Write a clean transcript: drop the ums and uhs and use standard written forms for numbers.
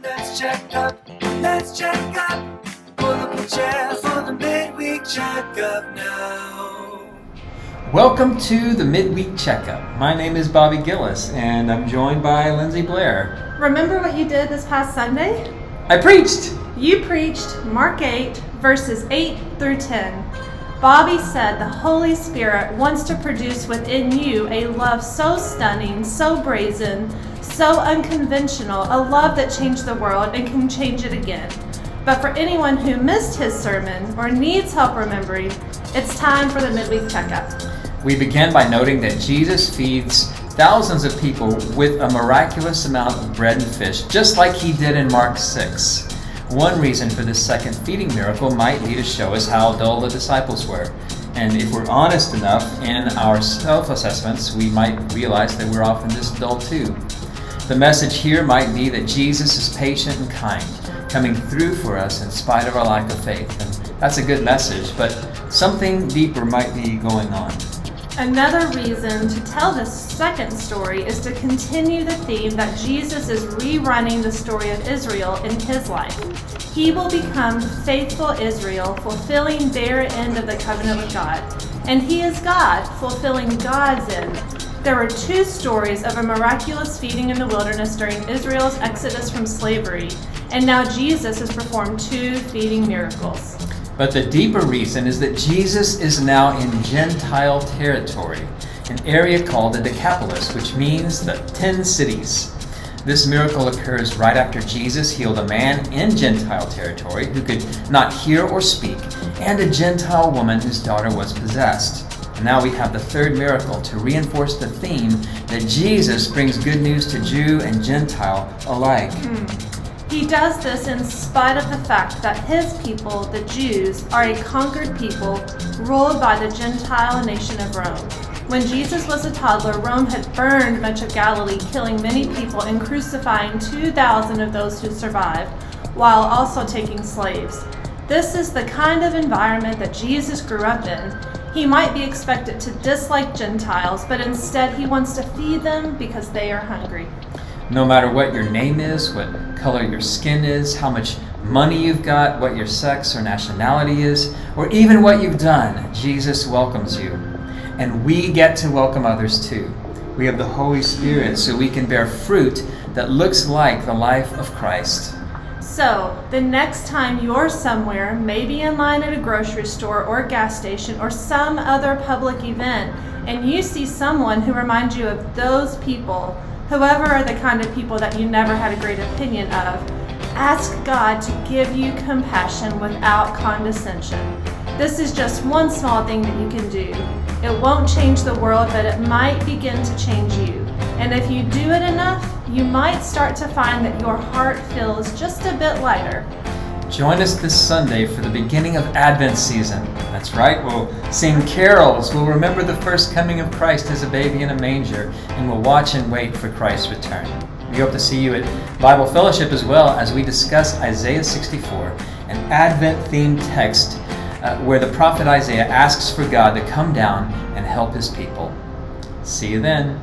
Let's check up. Let's check up. Pull up a chair for the Midweek Checkup now. Welcome to the Midweek Checkup. My name is Bobby Gilles, and I'm joined by Lindsey, Blair. Remember what you did this past Sunday? I preached! You preached Mark 8, verses 8 through 10. Bobby said the Holy Spirit wants to produce within you a love so stunning, so brazen, so unconventional, a love that changed the world and can change it again. But for anyone who missed his sermon or needs help remembering, it's time for the Midweek Checkup. We began by noting that Jesus feeds thousands of people with a miraculous amount of bread and fish, just like he did in Mark 6. One reason for this second feeding miracle might be to show us how dull the disciples were. And if we're honest enough in our self-assessments, we might realize that we're often this dull too. The message here might be that Jesus is patient and kind, coming through for us in spite of our lack of faith. And that's a good message, but something deeper might be going on. Another reason to tell this second story is to continue the theme that Jesus is rerunning the story of Israel in his life. He will become faithful Israel, fulfilling their end of the covenant with God. And he is God, fulfilling God's end. There were two stories of a miraculous feeding in the wilderness during Israel's exodus from slavery, and now Jesus has performed two feeding miracles. But the deeper reason is that Jesus is now in Gentile territory, an area called the Decapolis, which means the 10 cities. This miracle occurs right after Jesus healed a man in Gentile territory who could not hear or speak, and a Gentile woman whose daughter was possessed. And now we have the third miracle to reinforce the theme that Jesus brings good news to Jew and Gentile alike. He does this in spite of the fact that his people, the Jews, are a conquered people ruled by the Gentile nation of Rome. When Jesus was a toddler, Rome had burned much of Galilee, killing many people and crucifying 2,000 of those who survived, while also taking slaves. This is the kind of environment that Jesus grew up in. He might be expected to dislike Gentiles, but instead he wants to feed them because they are hungry. No matter what your name is, what color your skin is, how much money you've got, what your sex or nationality is, or even what you've done, Jesus welcomes you. And we get to welcome others too. We have the Holy Spirit so we can bear fruit that looks like the life of Christ. So, the next time you're somewhere, maybe in line at a grocery store or gas station or some other public event, and you see someone who reminds you of those people, whoever are the kind of people that you never had a great opinion of, ask God to give you compassion without condescension. This is just one small thing that you can do. It won't change the world, but it might begin to change you. And if you do it enough, you might start to find that your heart feels just a bit lighter. Join us this Sunday for the beginning of Advent season. That's right, we'll sing carols, we'll remember the first coming of Christ as a baby in a manger, and we'll watch and wait for Christ's return. We hope to see you at Bible Fellowship as well as we discuss Isaiah 64, an Advent-themed text where the prophet Isaiah asks for God to come down and help his people. See you then.